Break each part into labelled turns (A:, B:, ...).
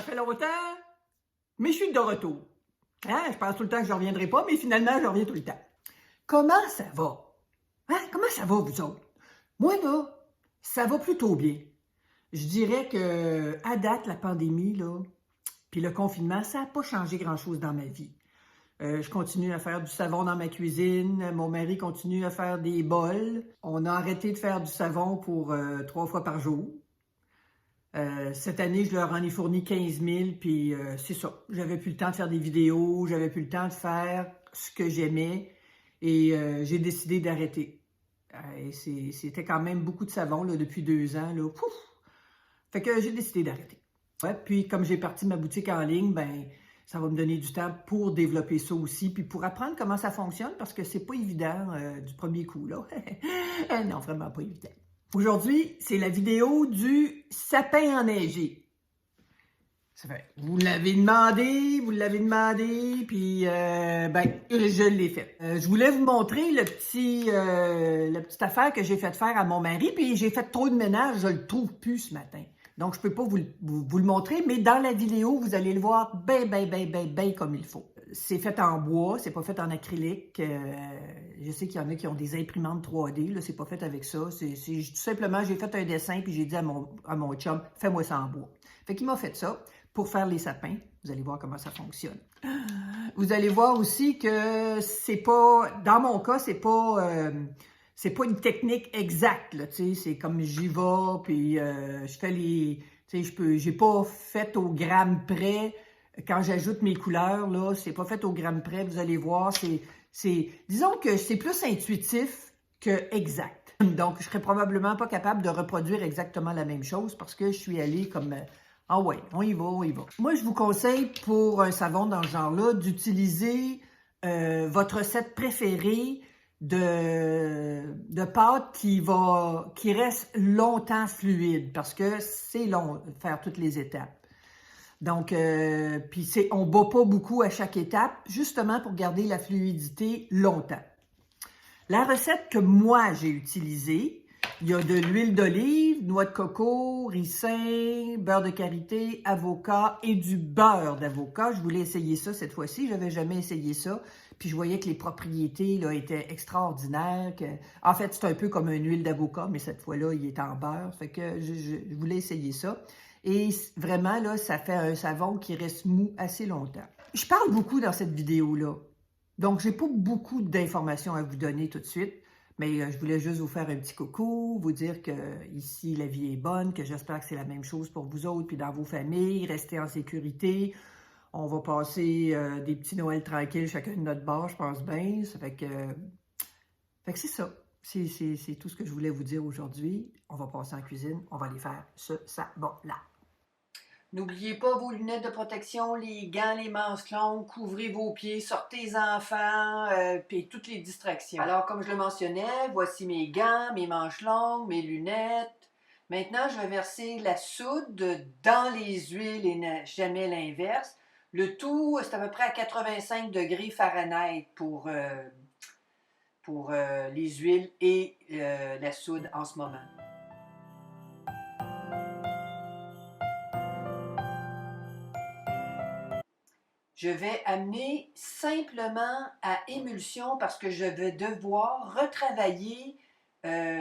A: fait longtemps, mais je suis de retour. Hein? Je pense tout le temps que je ne reviendrai pas, mais finalement, je reviens tout le temps. Comment ça va? Hein? Comment ça va, vous autres? Moi, là, ça va plutôt bien. Je dirais que, à date, la pandémie, là, puis le confinement, ça n'a pas changé grand-chose dans ma vie. Je continue à faire du savon dans ma cuisine. Mon mari continue à faire des bols. On a arrêté de faire du savon pour 3 fois par jour. Cette année, je leur en ai fourni 15 000, puis c'est ça. J'avais plus le temps de faire des vidéos, j'avais plus le temps de faire ce que j'aimais, et j'ai décidé d'arrêter. C'était quand même beaucoup de savon là, depuis 2 ans. Là. Pouf! Fait que j'ai décidé d'arrêter. Ouais, puis comme j'ai parti ma boutique en ligne, ben ça va me donner du temps pour développer ça aussi, puis pour apprendre comment ça fonctionne, parce que c'est pas évident du premier coup, là. Non, vraiment pas évident. Aujourd'hui, c'est la vidéo du sapin enneigé. Vous l'avez demandé, puis ben, je l'ai fait. Je voulais vous montrer la petite affaire que j'ai fait faire à mon mari, puis j'ai fait trop de ménage, je le trouve plus ce matin. Donc, je peux pas vous le montrer, mais dans la vidéo, vous allez le voir bien comme il faut. C'est fait en bois, c'est pas fait en acrylique. Je sais qu'il y en a qui ont des imprimantes 3D, là, c'est pas fait avec ça. Tout simplement, j'ai fait un dessin, puis j'ai dit à mon chum, fais-moi ça en bois. Fait qu'il m'a fait ça pour faire les sapins. Vous allez voir comment ça fonctionne. Vous allez voir aussi que c'est pas, dans mon cas, c'est pas une technique exacte, là, tu sais, c'est comme j'y vais, puis je fais les, tu sais, j'ai pas fait au gramme près. Quand j'ajoute mes couleurs, là, c'est pas fait au gramme près, vous allez voir, disons que c'est plus intuitif que exact. Donc, je serais probablement pas capable de reproduire exactement la même chose parce que je suis allée comme, ah ouais, on y va. Moi, je vous conseille pour un savon dans ce genre-là d'utiliser votre recette préférée de pâte qui reste longtemps fluide parce que c'est long de faire toutes les étapes. Donc, puis on ne bat pas beaucoup à chaque étape, justement pour garder la fluidité longtemps. La recette que moi j'ai utilisée, il y a de l'huile d'olive, noix de coco, ricin, beurre de karité, avocat et du beurre d'avocat. Je voulais essayer ça cette fois-ci, je n'avais jamais essayé ça. Puis je voyais que les propriétés là, étaient extraordinaires. En fait, c'est un peu comme une huile d'avocat, mais cette fois-là, il est en beurre. Fait que je voulais essayer ça. Et vraiment, là, ça fait un savon qui reste mou assez longtemps. Je parle beaucoup dans cette vidéo-là. Donc, j'ai pas beaucoup d'informations à vous donner tout de suite, mais je voulais juste vous faire un petit coucou, vous dire que ici la vie est bonne, que j'espère que c'est la même chose pour vous autres, puis dans vos familles, restez en sécurité. On va passer des petits Noëls tranquilles, chacun de notre bord, je pense bien. Ça fait que c'est ça. C'est tout ce que je voulais vous dire aujourd'hui. On va passer en cuisine, on va aller faire ce savon-là. N'oubliez pas vos lunettes de protection, les gants, les manches longues, couvrez vos pieds, sortez les enfants, puis toutes les distractions. Alors, comme je le mentionnais, voici mes gants, mes manches longues, mes lunettes. Maintenant, je vais verser la soude dans les huiles et jamais l'inverse. Le tout, c'est à peu près à 85 degrés Fahrenheit pour les huiles et la soude en ce moment. Je vais amener simplement à émulsion parce que je vais devoir retravailler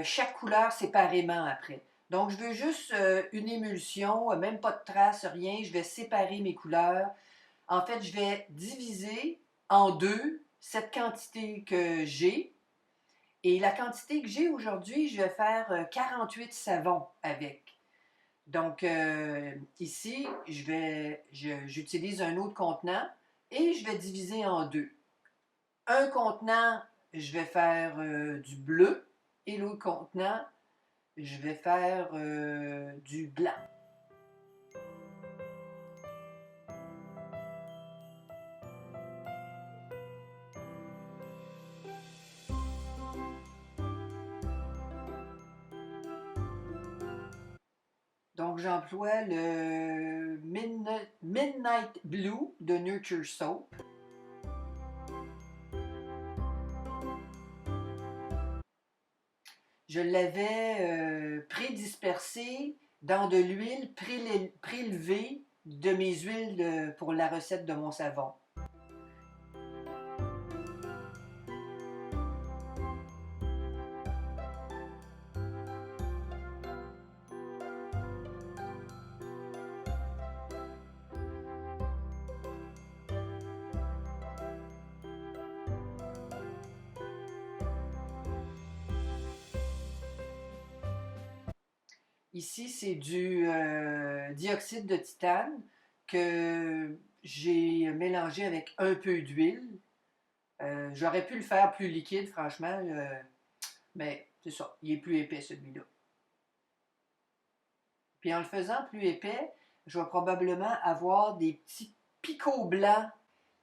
A: chaque couleur séparément après. Donc, je veux juste une émulsion, même pas de traces, rien. Je vais séparer mes couleurs. En fait, je vais diviser en deux cette quantité que j'ai. Et la quantité que j'ai aujourd'hui, je vais faire 48 savons avec. Donc, ici, j'utilise un autre contenant et je vais diviser en deux. Un contenant, je vais faire du bleu et l'autre contenant, je vais faire du blanc. Donc, j'emploie le Midnight Blue de Nurture Soap. Je l'avais prédispersé dans de l'huile prélevée de mes huiles pour la recette de mon savon. Ici, c'est du dioxyde de titane que j'ai mélangé avec un peu d'huile. J'aurais pu le faire plus liquide, franchement, mais c'est ça, il est plus épais celui-là. Puis en le faisant plus épais, je vais probablement avoir des petits picots blancs,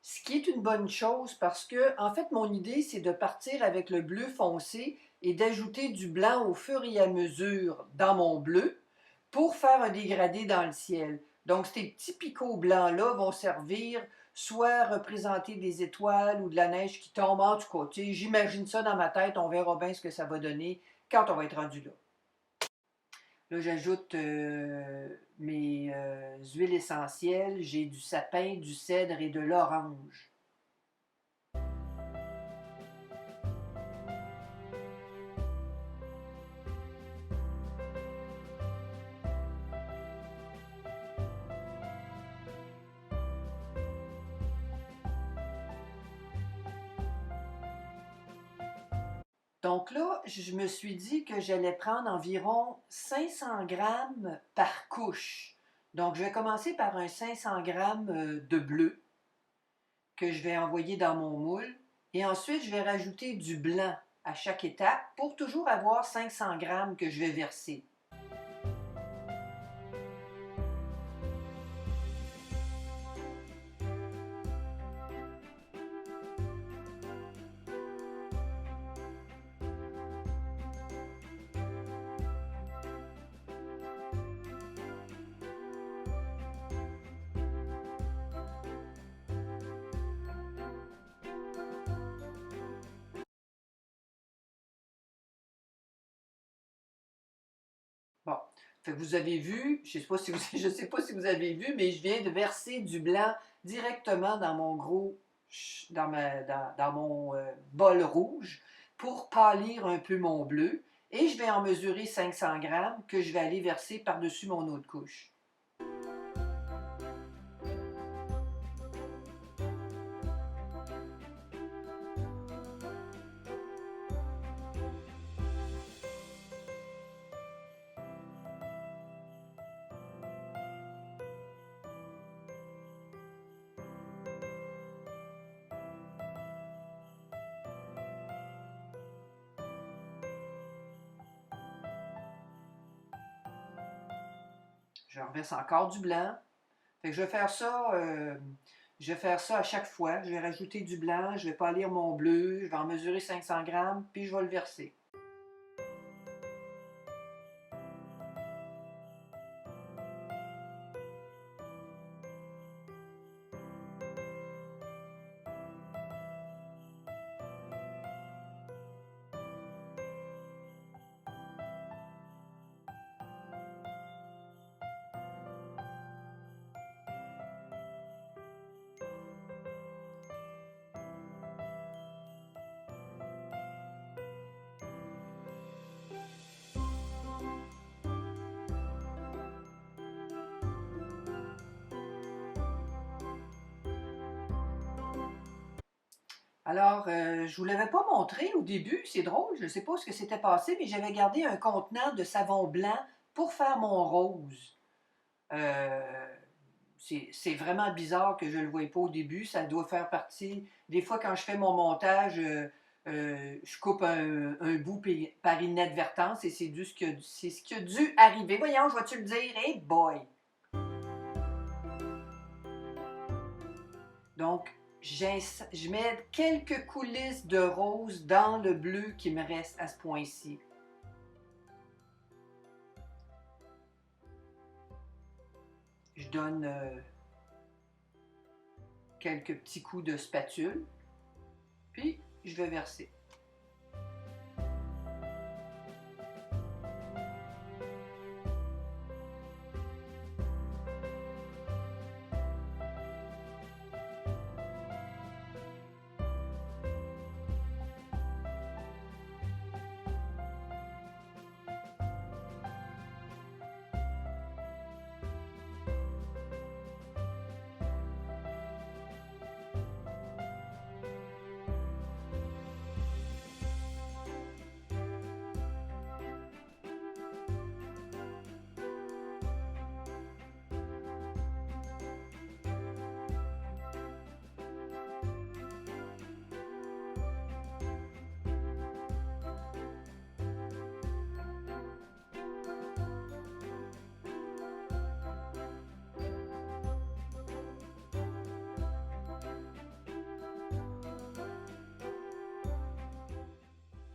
A: ce qui est une bonne chose parce que, en fait, mon idée, c'est de partir avec le bleu foncé et d'ajouter du blanc au fur et à mesure dans mon bleu pour faire un dégradé dans le ciel. Donc, ces petits picots blancs-là vont servir soit à représenter des étoiles ou de la neige qui tombe. En tout cas, j'imagine ça dans ma tête, on verra bien ce que ça va donner quand on va être rendu là. Là, j'ajoute mes huiles essentielles. J'ai du sapin, du cèdre et de l'orange. Donc là, je me suis dit que j'allais prendre environ 500 grammes par couche. Donc, je vais commencer par un 500 grammes de bleu que je vais envoyer dans mon moule. Et ensuite, je vais rajouter du blanc à chaque étape pour toujours avoir 500 grammes que je vais verser. Bon, fait que vous avez vu, je ne sais pas si vous, je sais pas si vous avez vu, mais je viens de verser du blanc directement dans mon dans mon bol rouge pour pâlir un peu mon bleu. Et je vais en mesurer 500 grammes que je vais aller verser par-dessus mon autre couche. Je reverse encore du blanc. Fait que je vais faire ça à chaque fois. Je vais rajouter du blanc, je vais pâlir mon bleu, je vais en mesurer 500 grammes, puis je vais le verser. Alors, je ne vous l'avais pas montré au début, c'est drôle, je ne sais pas ce que s'était passé, mais j'avais gardé un contenant de savon blanc pour faire mon rose. Euh, c'est vraiment bizarre que je ne le voie pas au début, ça doit faire partie. Des fois, quand je fais mon montage, je coupe un bout par inadvertance et c'est ce qui a dû arriver. Voyons, je vais-tu le dire? Hey boy! Donc, je mets quelques coulisses de rose dans le bleu qui me reste à ce point-ci. Je donne quelques petits coups de spatule, puis je vais verser.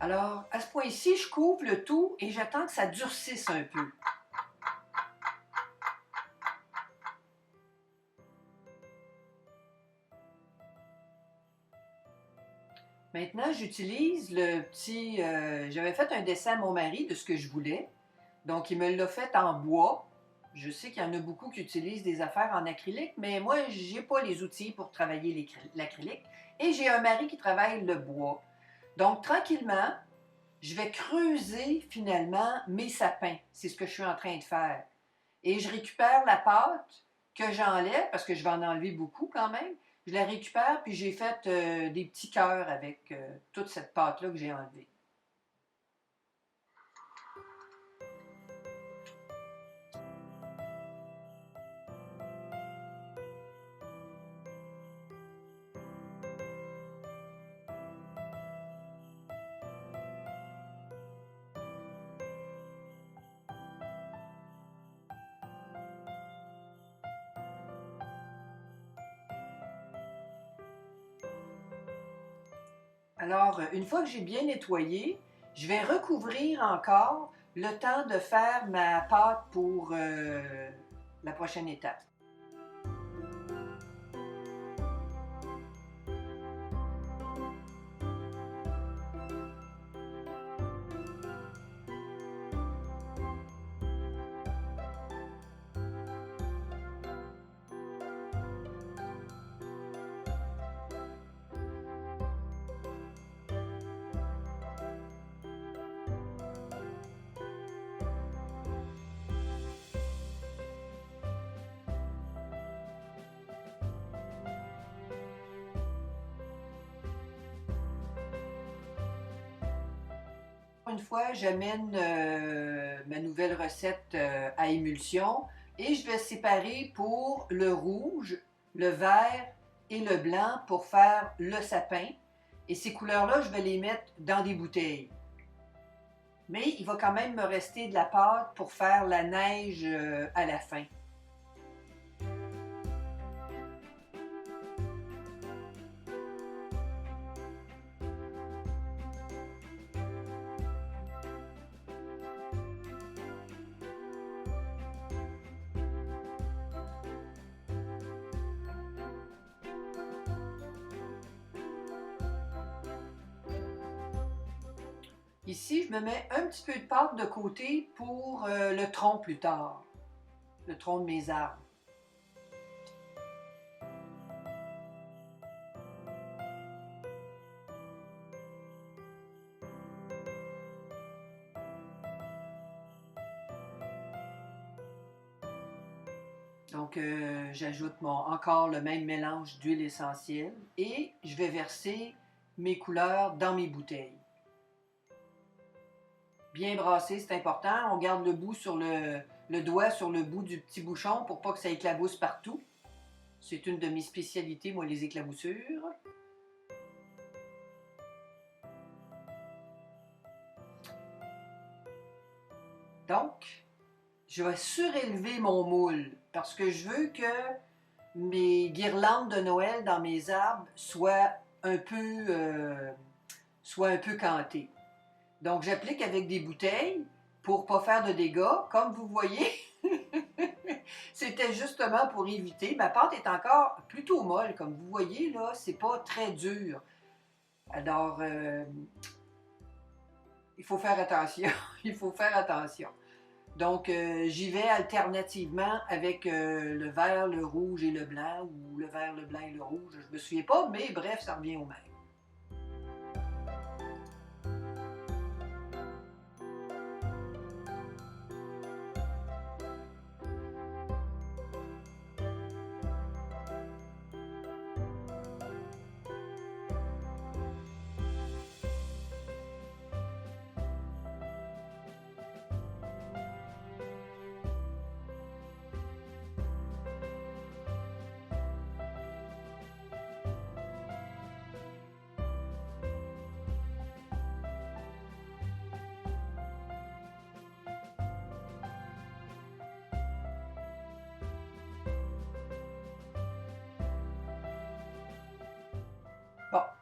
A: Alors, à ce point-ci, je couvre le tout et j'attends que ça durcisse un peu. Maintenant, j'utilise le petit... j'avais fait un dessin à mon mari de ce que je voulais. Donc, il me l'a fait en bois. Je sais qu'il y en a beaucoup qui utilisent des affaires en acrylique, mais moi, j'ai pas les outils pour travailler l'acrylique. Et j'ai un mari qui travaille le bois. Donc, tranquillement, je vais creuser finalement mes sapins. C'est ce que je suis en train de faire. Et je récupère la pâte que j'enlève, parce que je vais en enlever beaucoup quand même. Je la récupère, puis j'ai fait des petits cœurs avec toute cette pâte-là que j'ai enlevée. Alors, une fois que j'ai bien nettoyé, je vais recouvrir encore le temps de faire ma pâte pour la prochaine étape. Une fois, j'amène ma nouvelle recette à émulsion et je vais séparer pour le rouge, le vert et le blanc pour faire le sapin. Et ces couleurs-là, je vais les mettre dans des bouteilles. Mais il va quand même me rester de la pâte pour faire la neige à la fin. Ici, je me mets un petit peu de pâte de côté pour le tronc plus tard, le tronc de mes arbres. Donc, j'ajoute encore le même mélange d'huile essentielle et je vais verser mes couleurs dans mes bouteilles. Bien brasser, c'est important. On garde le bout sur le doigt sur le bout du petit bouchon pour pas que ça éclabousse partout. C'est une de mes spécialités, moi, les éclaboussures. Donc, je vais surélever mon moule parce que je veux que mes guirlandes de Noël dans mes arbres soient un peu cantées. Donc, j'applique avec des bouteilles pour ne pas faire de dégâts. Comme vous voyez, c'était justement pour éviter. Ma pâte est encore plutôt molle, comme vous voyez, là, c'est pas très dur. Alors, il faut faire attention. Il faut faire attention. Donc, j'y vais alternativement avec le vert, le rouge et le blanc, ou le vert, le blanc et le rouge. Je me souviens pas, mais bref, ça revient au même.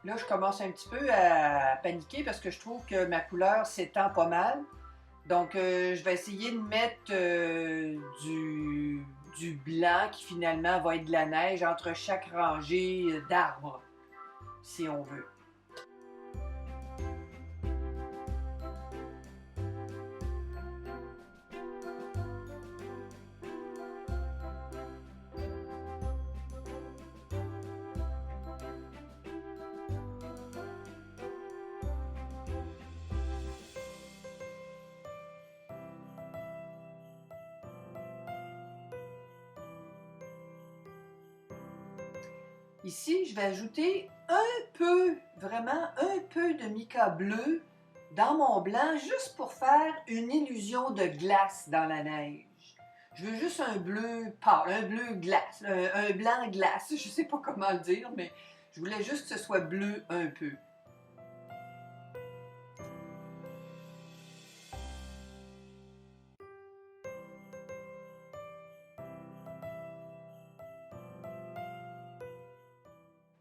A: Là, je commence un petit peu à paniquer parce que je trouve que ma couleur s'étend pas mal. Donc, je vais essayer de mettre du blanc qui finalement va être de la neige entre chaque rangée d'arbres, si on veut. Ici, je vais ajouter un peu, vraiment un peu de mica bleu dans mon blanc, juste pour faire une illusion de glace dans la neige. Je veux juste un bleu pâle, un bleu glace, un blanc glace, je sais pas comment le dire, mais je voulais juste que ce soit bleu un peu.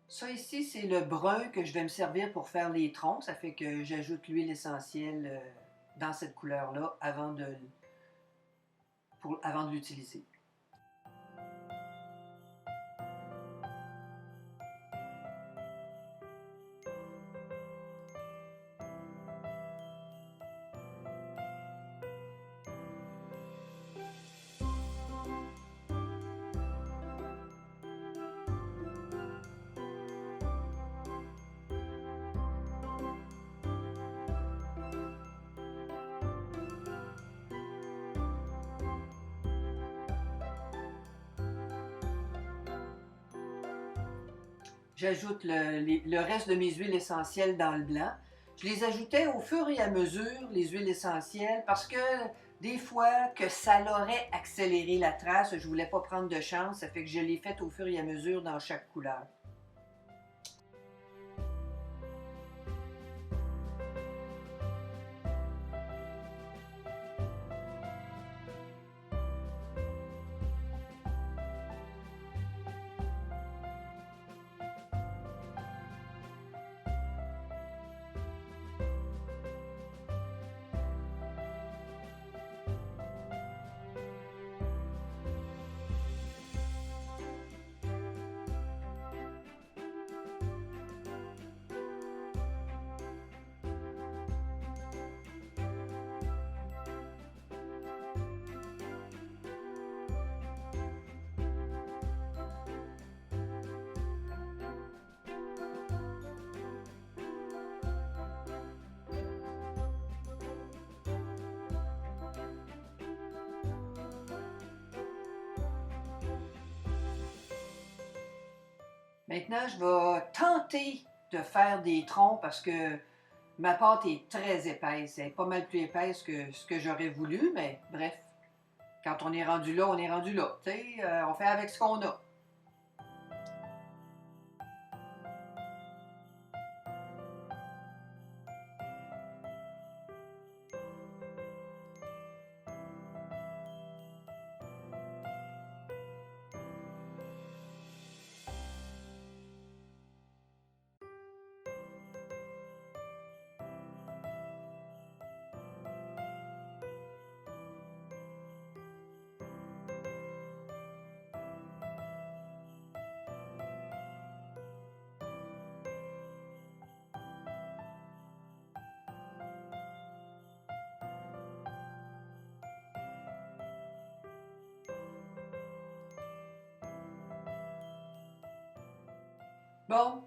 A: Ça ici, c'est le brun que je vais me servir pour faire les troncs. Ça fait que j'ajoute l'huile essentielle dans cette couleur-là avant de l'utiliser. J'ajoute le reste de mes huiles essentielles dans le blanc. Je les ajoutais au fur et à mesure, les huiles essentielles, parce que des fois que ça l'aurait accéléré la trace, je voulais pas prendre de chance, ça fait que je l'ai fait au fur et à mesure dans chaque couleur. Maintenant, je vais tenter de faire des troncs parce que ma pâte est très épaisse. Elle est pas mal plus épaisse que ce que j'aurais voulu, mais bref, quand on est rendu là, on est rendu là. Tu sais, on fait avec ce qu'on a. Bon,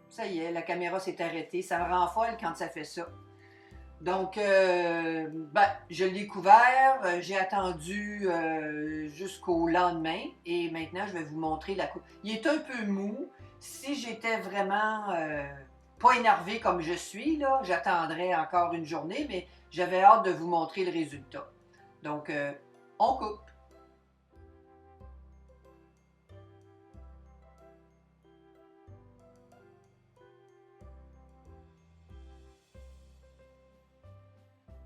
A: ça y est, la caméra s'est arrêtée. Ça me rend folle quand ça fait ça. Donc, je l'ai couvert, j'ai attendu jusqu'au lendemain et maintenant je vais vous montrer la coupe. Il est un peu mou. Si j'étais vraiment pas énervée comme je suis, là, j'attendrais encore une journée, mais j'avais hâte de vous montrer le résultat. Donc, on coupe.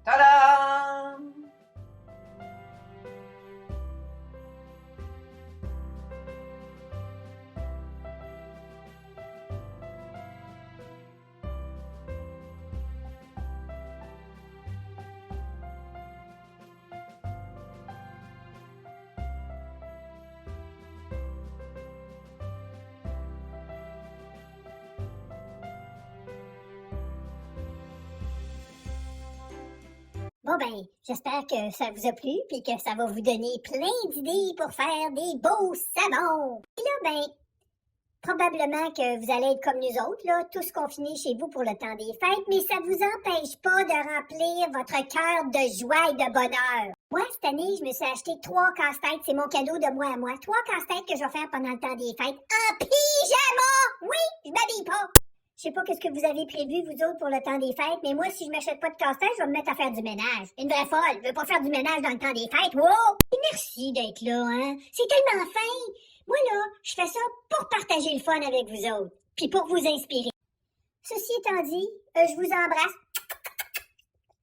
A: Tadam!
B: Bon ben, j'espère que ça vous a plu puis que ça va vous donner plein d'idées pour faire des beaux savons. Et là, ben, probablement que vous allez être comme nous autres, là, tous confinés chez vous pour le temps des fêtes, mais ça vous empêche pas de remplir votre cœur de joie et de bonheur. Moi, cette année, je me suis acheté 3 casse-têtes. C'est mon cadeau de moi à moi. 3 casse-têtes que je vais faire pendant le temps des fêtes en pyjama! Oui, je m'habille pas! Je sais pas qu'est-ce que vous avez prévu, vous autres, pour le temps des fêtes, mais moi, si je m'achète pas de casse-tête, je vais me mettre à faire du ménage. Une vraie folle, je veux pas faire du ménage dans le temps des fêtes, wow! Et merci d'être là, hein? C'est tellement fin! Moi, là, je fais ça pour partager le fun avec vous autres, puis pour vous inspirer. Ceci étant dit, je vous embrasse.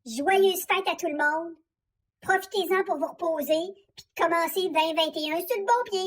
B: Joyeuses fêtes à tout le monde. Profitez-en pour vous reposer, puis commencer 2021 sur le bon pied.